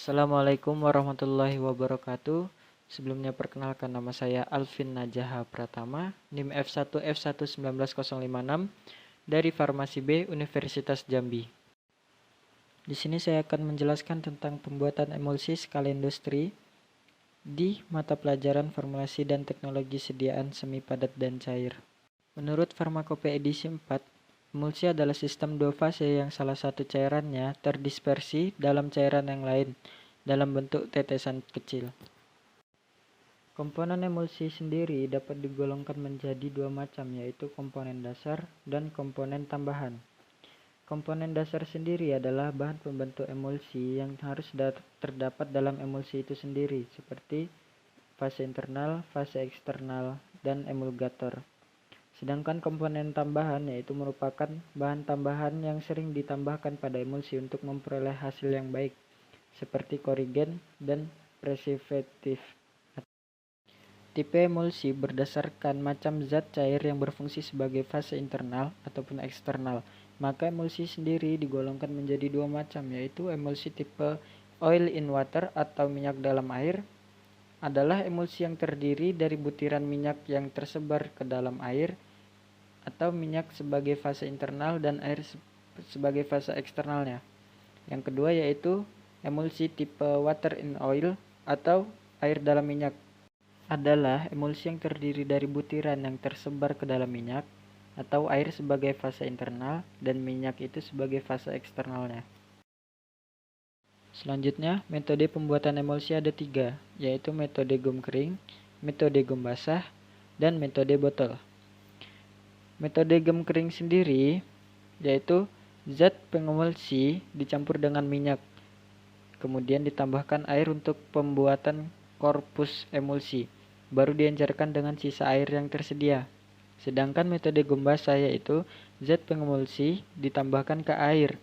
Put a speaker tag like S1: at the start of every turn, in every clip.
S1: Assalamualaikum warahmatullahi wabarakatuh. Sebelumnya perkenalkan, nama saya Alvin Najaha Pratama, NIM F1F11956 dari Farmasi B Universitas Jambi. Di sini saya akan menjelaskan tentang pembuatan emulsi skala industri di mata pelajaran formulasi dan teknologi sediaan semi padat dan cair. Menurut Farmakopeia edisi 4, emulsi adalah sistem dua fase yang salah satu cairannya terdispersi dalam cairan yang lain dalam bentuk tetesan kecil. Komponen emulsi sendiri dapat digolongkan menjadi dua macam, yaitu komponen dasar dan komponen tambahan. Komponen dasar sendiri adalah bahan pembentuk emulsi yang harus terdapat dalam emulsi itu sendiri, seperti fase internal, fase eksternal, dan emulgator. Sedangkan komponen tambahan yaitu merupakan bahan tambahan yang sering ditambahkan pada emulsi untuk memperoleh hasil yang baik, seperti korigen dan preservatif. Tipe emulsi berdasarkan macam zat cair yang berfungsi sebagai fase internal ataupun eksternal. Maka emulsi sendiri digolongkan menjadi dua macam, yaitu emulsi tipe oil in water atau minyak dalam air adalah emulsi yang terdiri dari butiran minyak yang tersebar ke dalam air, atau minyak sebagai fase internal dan air sebagai fase eksternalnya. Yang kedua yaitu emulsi tipe water in oil atau air dalam minyak, adalah emulsi yang terdiri dari butiran yang tersebar ke dalam minyak atau air sebagai fase internal dan minyak itu sebagai fase eksternalnya. Selanjutnya, metode pembuatan emulsi ada 3, yaitu metode gum kering, metode gum basah, dan metode botol. Metode gum kering sendiri yaitu zat pengemulsi dicampur dengan minyak, kemudian ditambahkan air untuk pembuatan korpus emulsi, baru diencerkan dengan sisa air yang tersedia. Sedangkan metode gum basah yaitu zat pengemulsi ditambahkan ke air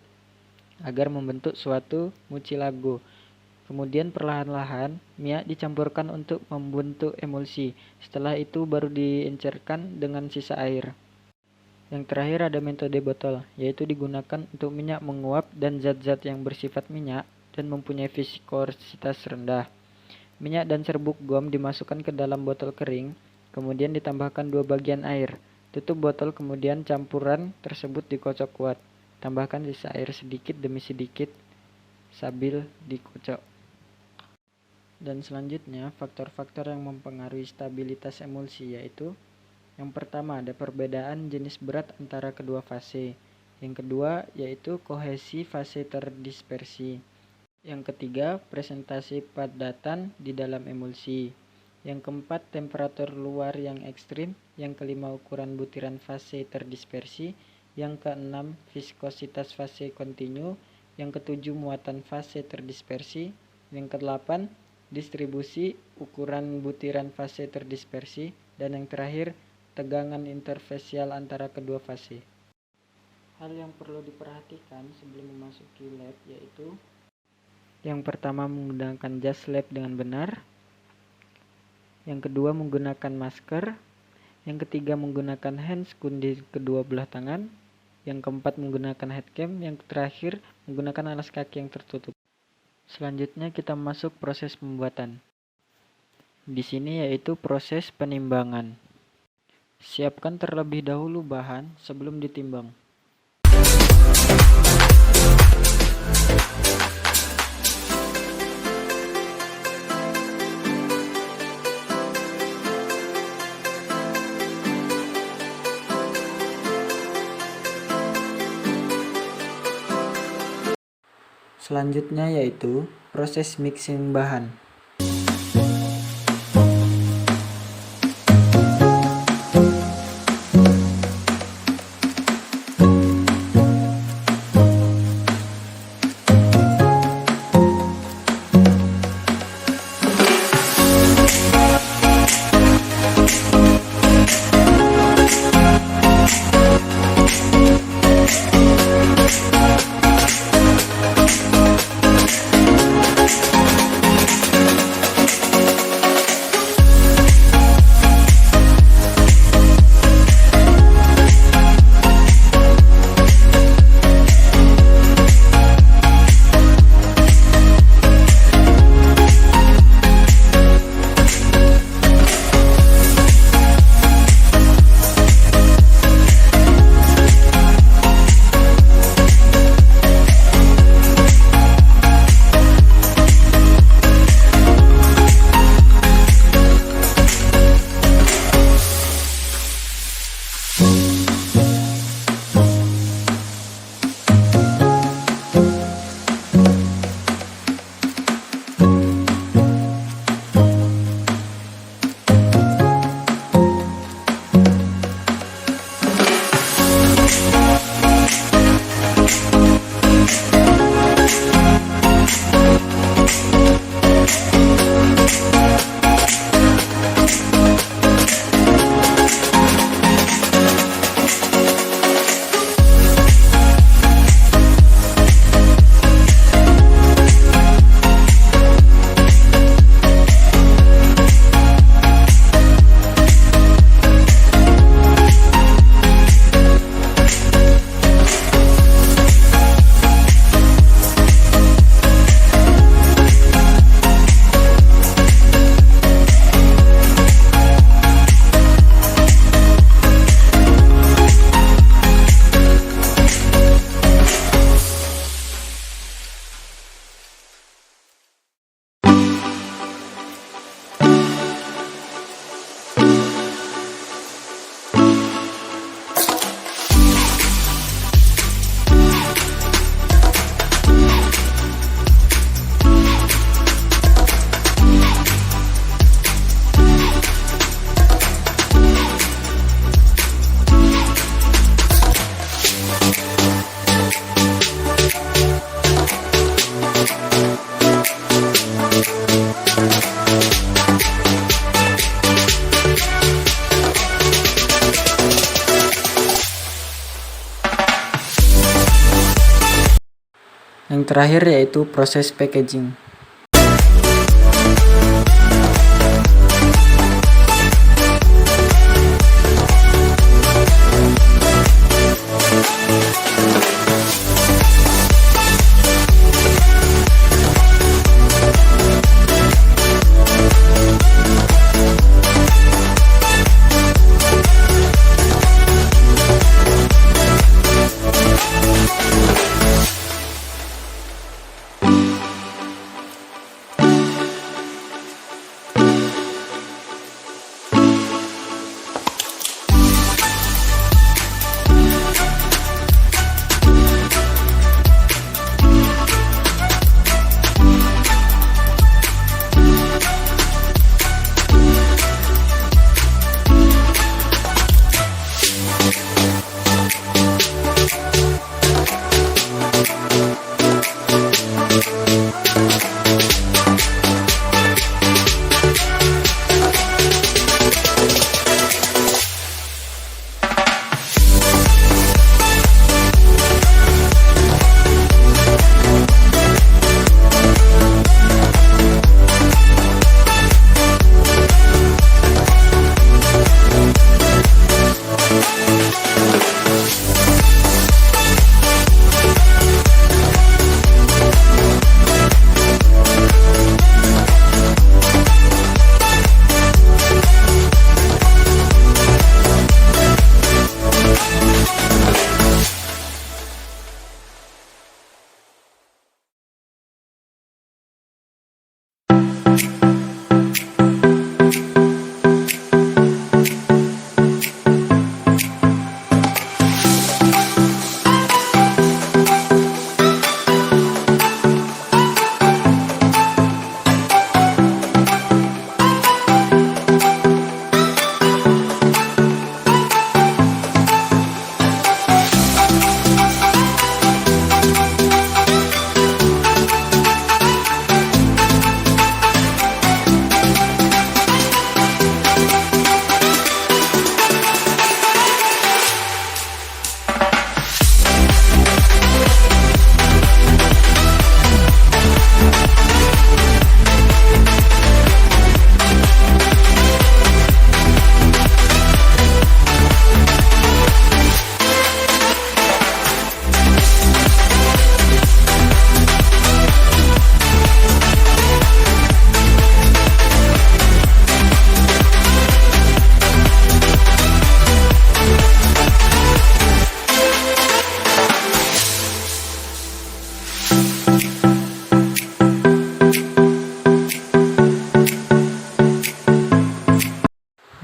S1: agar membentuk suatu mucilago. Kemudian perlahan-lahan minyak dicampurkan untuk membentuk emulsi. Setelah itu baru diencerkan dengan sisa air. Yang terakhir ada metode botol, yaitu digunakan untuk minyak menguap dan zat-zat yang bersifat minyak dan mempunyai viskositas rendah. Minyak dan serbuk gum dimasukkan ke dalam botol kering, kemudian ditambahkan 2 bagian air. Tutup botol, kemudian campuran tersebut dikocok kuat. Tambahkan sisa air sedikit demi sedikit sambil dikocok. Dan selanjutnya, faktor-faktor yang mempengaruhi stabilitas emulsi yaitu: yang pertama ada perbedaan jenis berat antara kedua fase. Yang kedua yaitu kohesi fase terdispersi. Yang ketiga, presentasi padatan di dalam emulsi. Yang keempat, temperatur luar yang ekstrim. Yang kelima, ukuran butiran fase terdispersi. Yang keenam, viskositas fase kontinu. Yang ketujuh, muatan fase terdispersi. Yang kedelapan, distribusi ukuran butiran fase terdispersi. Dan yang terakhir, tegangan interfasial antara kedua fase. Hal yang perlu diperhatikan sebelum memasuki lab yaitu: yang pertama, menggunakan jas lab dengan benar. Yang kedua, menggunakan masker. Yang ketiga, menggunakan handscoon di kedua belah tangan. Yang keempat, menggunakan headcam. Yang terakhir, menggunakan alas kaki yang tertutup. Selanjutnya kita masuk proses pembuatan. Di sini yaitu proses penimbangan. Siapkan terlebih dahulu bahan sebelum ditimbang. Selanjutnya yaitu proses mixing bahan. terakhir yaitu proses packaging.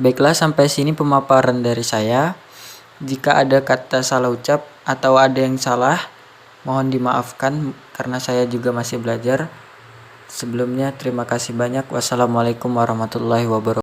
S1: Baiklah, sampai sini pemaparan dari saya. Jika ada kata salah ucap atau ada yang salah, mohon dimaafkan karena saya juga masih belajar. Sebelumnya, terima kasih banyak. Wassalamualaikum warahmatullahi wabarakatuh.